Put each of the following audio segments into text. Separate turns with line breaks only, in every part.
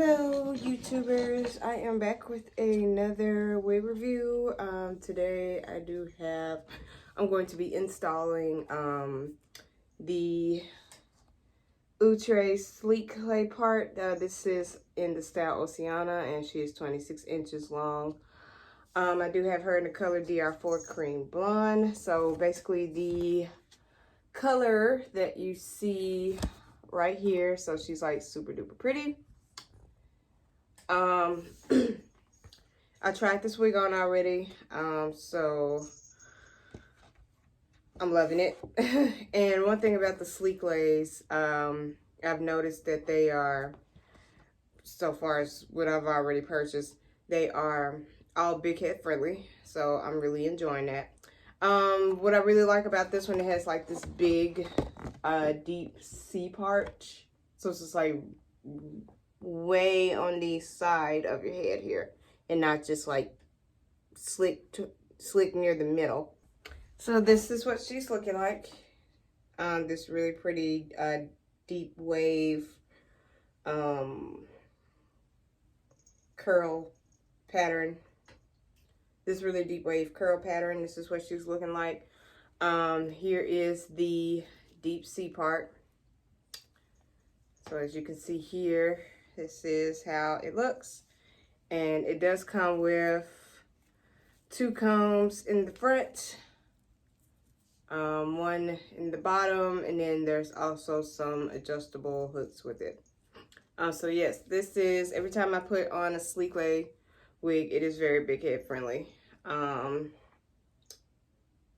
Hello YouTubers, I am back with another wig review. Today I'm going to be installing the Outre Sleeklay part. This is in the style Osianna and she is 26 inches long. I do have her in the color DR4 Cream Blonde. So basically the color that you see right here, so she's like super duper pretty. I tried this wig on already, so I'm loving it. And one thing about the Sleeklays, I've noticed that they are, so far as what I've already purchased, they are all big head friendly, so I'm really enjoying that. What I really like about this one, it has like this big, deep C part, so it's just like way on the side of your head here and not just like slick near the middle. So this is what she's looking like. This really pretty deep wave curl pattern. This really deep wave curl pattern. This is what she's looking like. Here is the deep C part. So as you can see here, this is how it looks, and it does come with 2 combs in the front, one in the bottom, and then there's also some adjustable hooks with it. So yes, this is, every time I put on a Sleeklay wig, it is very big head friendly.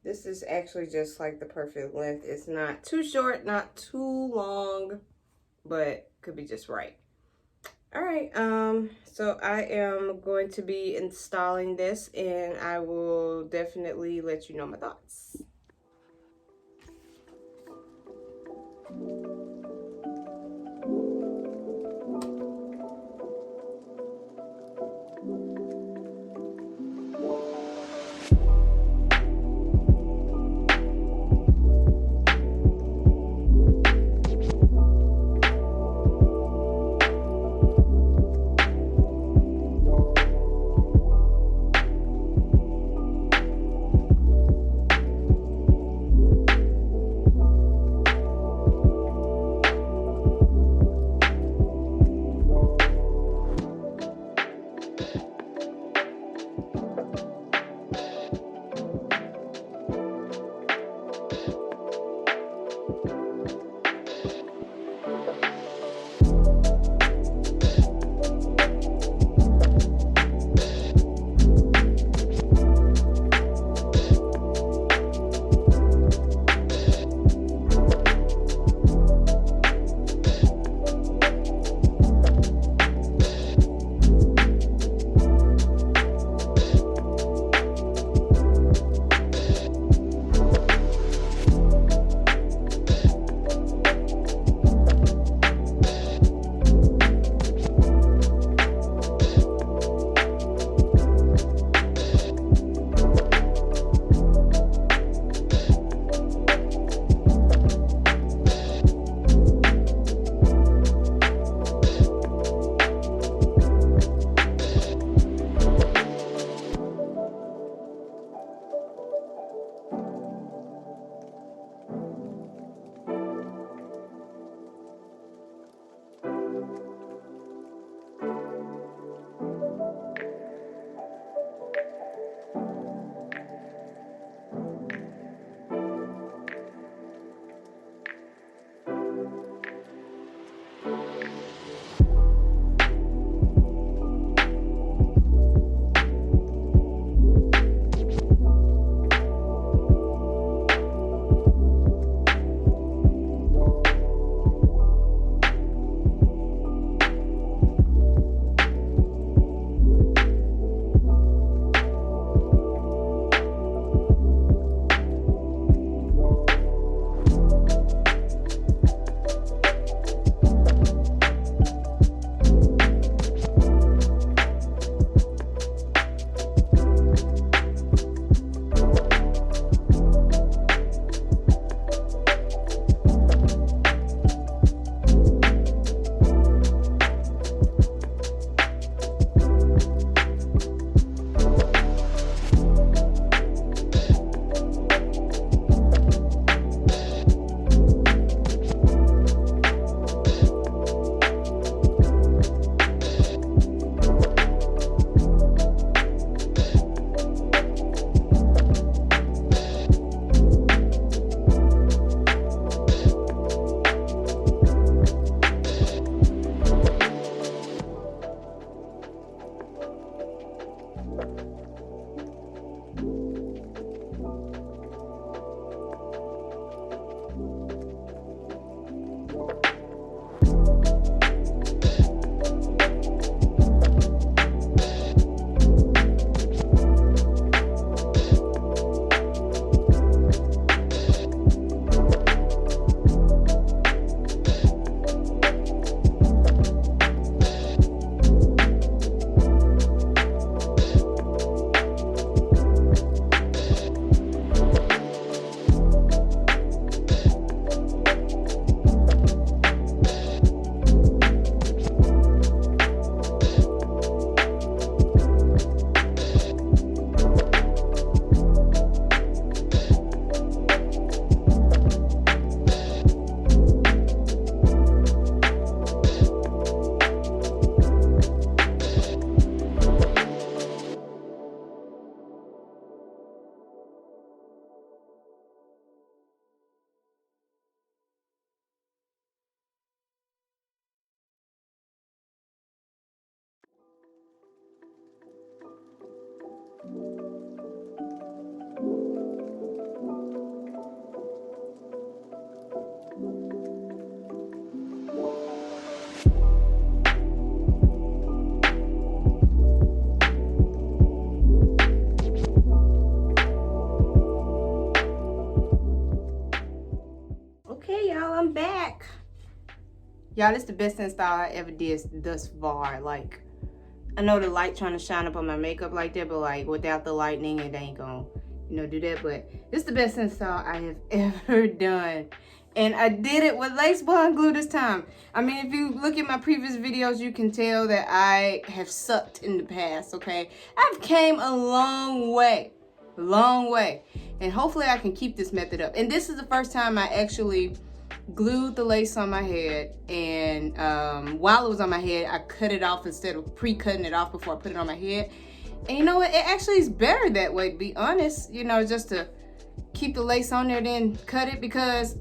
This is actually just like the perfect length. It's not too short, not too long, but could be just right. All right, so I am going to be installing this and I will definitely let you know my thoughts. Y'all, this is the best install I ever did thus far. Like, I know the light trying to shine up on my makeup like that, but like without the lightning, it ain't gonna, you know, do that. But this is the best install I have ever done. And I did it with lace bond glue this time. I mean, if you look at my previous videos, you can tell that I have sucked in the past, okay? I've came a long way. And hopefully I can keep this method up. And this is the first time I actually glued the lace on my head. And while it was on my head, I cut it off instead of pre-cutting it off before I put it on my head. And you know what? It actually is better that way, to be honest. You know, just to keep the lace on there, then cut it, because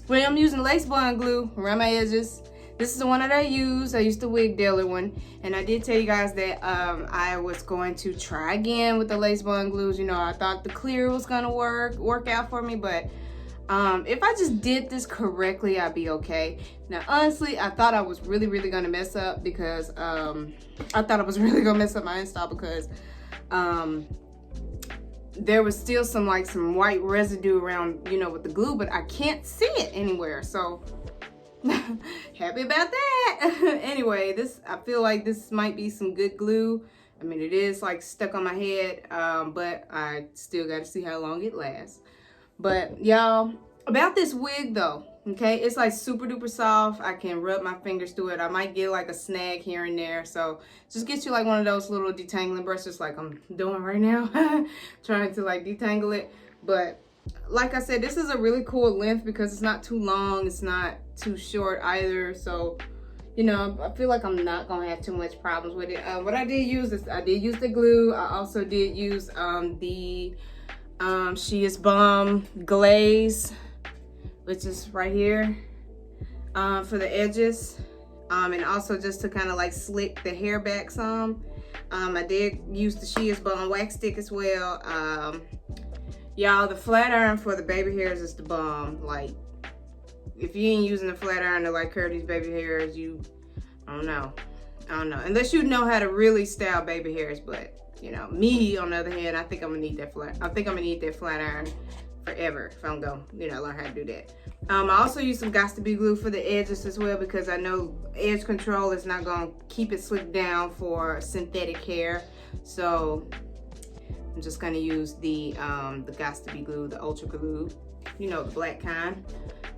when I'm using lace bond glue around my edges, this is the one that I use. I used the wig dealer one, and I did tell you guys that I was going to try again with the lace bond glues. You know, I thought the clear was gonna work out for me, but if I just did this correctly, I'd be okay. Now, honestly, I thought I was really gonna mess up, because I thought I was really gonna mess up my install, because there was still some white residue around, you know, with the glue, but I can't see it anywhere. So happy about that. Anyway, I feel like this might be some good glue. I mean, it is like stuck on my head, but I still got to see how long it lasts. But y'all, about this wig though, okay, it's like super duper soft. I can rub my fingers through it. I might get like a snag here and there, so just get you like one of those little detangling brushes like I'm doing right now, trying to like detangle it. But like I said, this is a really cool length because it's not too long, it's not too short either, so you know, I feel like I'm not gonna have too much problems with it. What I did use is I did use the glue. I also did use She Is Bomb Glaze, which is right here, for the edges, and also just to kind of like slick the hair back some. I did use the She Is Bomb wax stick as well. Y'all, the flat iron for the baby hairs is the bomb. Like, if you ain't using the flat iron to like curl these baby hairs, I don't know, unless you know how to really style baby hairs. But you know, me on the other hand, I think I'm gonna need that flat iron forever if I'm gonna, you know, learn how to do that. I also use some Got to Be glue for the edges as well, because I know edge control is not gonna keep it slicked down for synthetic hair. So I'm just gonna use the Got to Be glue, the ultra glue, you know, the black kind.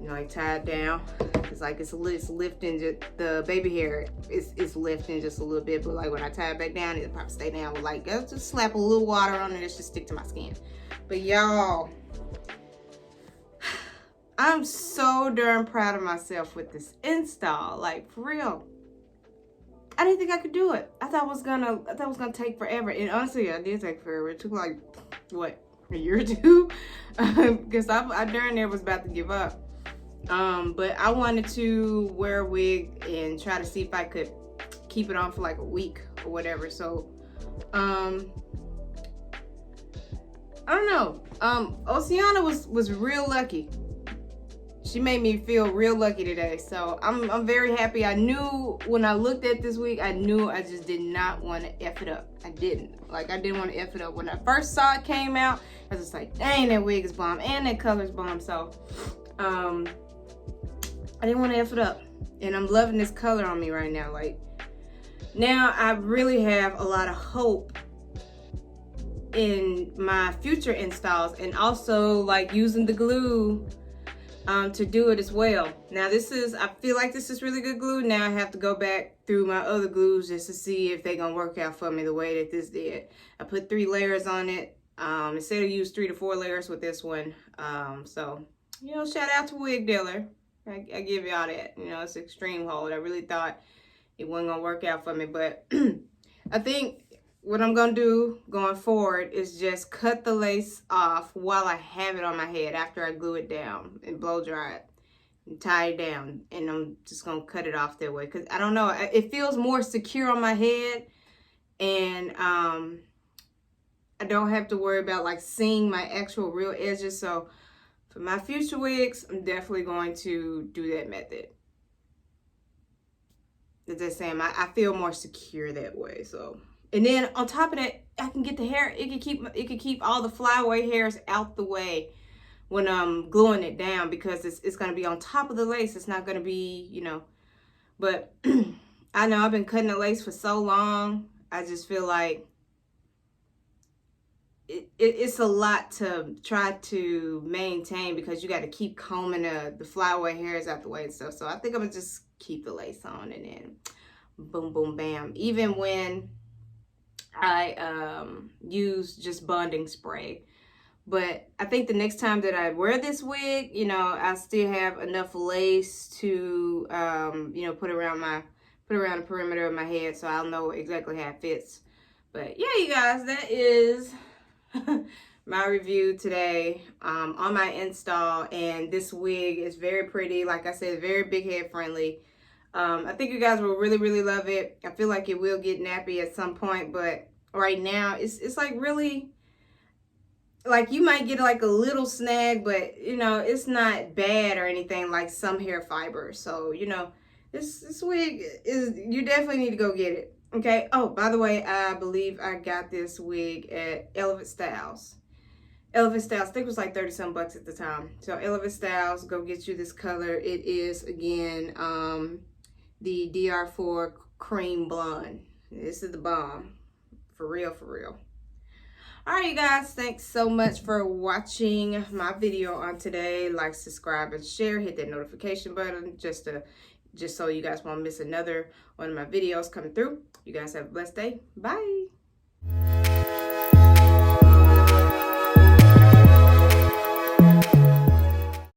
You know, like tie it down. It's like it's lifting, just the baby hair is lifting just a little bit, but like when I tie it back down, it'll probably stay down with like, just slap a little water on it, it should stick to my skin. But y'all, I'm so darn proud of myself with this install, like for real. I didn't think I could do it. I thought it was gonna take forever, and honestly, it did take forever. It took like, what, a year or two? Because I darn near was about to give up. But I wanted to wear a wig and try to see if I could keep it on for like a week or whatever. So, I don't know. Osianna was real lucky. She made me feel real lucky today. So I'm very happy. I knew when I looked at this wig, I knew I just did not want to F it up. I didn't want to F it up. When I first saw it came out, I was just like, dang, that wig is bomb and that color's bomb. So, I didn't want to F it up, and I'm loving this color on me right now. Like, now I really have a lot of hope in my future installs, and also like using the glue to do it as well. Now I feel like this is really good glue. Now I have to go back through my other glues just to see if they're gonna work out for me the way that this did. I put 3 layers on it, instead of use 3 to 4 layers with this one. So, you know, shout out to Wig Dealer. I give y'all that. You know, it's extreme hold. I really thought it wasn't gonna work out for me, but I think what I'm gonna do going forward is just cut the lace off while I have it on my head after I glue it down and blow dry it and tie it down, and I'm just gonna cut it off that way, because I don't know, it feels more secure on my head, and I don't have to worry about like seeing my actual real edges. So for my future wigs, I'm definitely going to do that method. As I say, I feel more secure that way. So, and then on top of that, I can get the hair. It could keep all the flyaway hairs out the way when I'm gluing it down, because it's going to be on top of the lace. It's not going to be, you know, But I know I've been cutting the lace for so long. I just feel like it's a lot to try to maintain because you got to keep combing the flyaway hairs out the way and stuff. So I think I'm gonna just keep the lace on and then boom, boom, bam. Even when I use just bonding spray. But I think the next time that I wear this wig, you know, I still have enough lace to, you know, put around the perimeter of my head, so I'll know exactly how it fits. But yeah, you guys, that is my review today on my install. And this wig is very pretty. Like I said, very big head friendly. I think you guys will really love it. I feel like it will get nappy at some point, but right now it's like really, like you might get like a little snag, but you know, it's not bad or anything like some hair fibers. So, you know, this wig is, you definitely need to go get it. Okay. Oh, by the way, I believe I got this wig at Elevate Styles. Elevate Styles, I think it was like 30 some bucks at the time. So Elevate Styles, go get you this color. It is again the DR4 Cream Blonde. This is the bomb. For real, for real. Alright, you guys, thanks so much for watching my video on today. Like, subscribe, and share. Hit that notification button just so you guys won't miss another one of my videos coming through. You guys have a blessed day. Bye.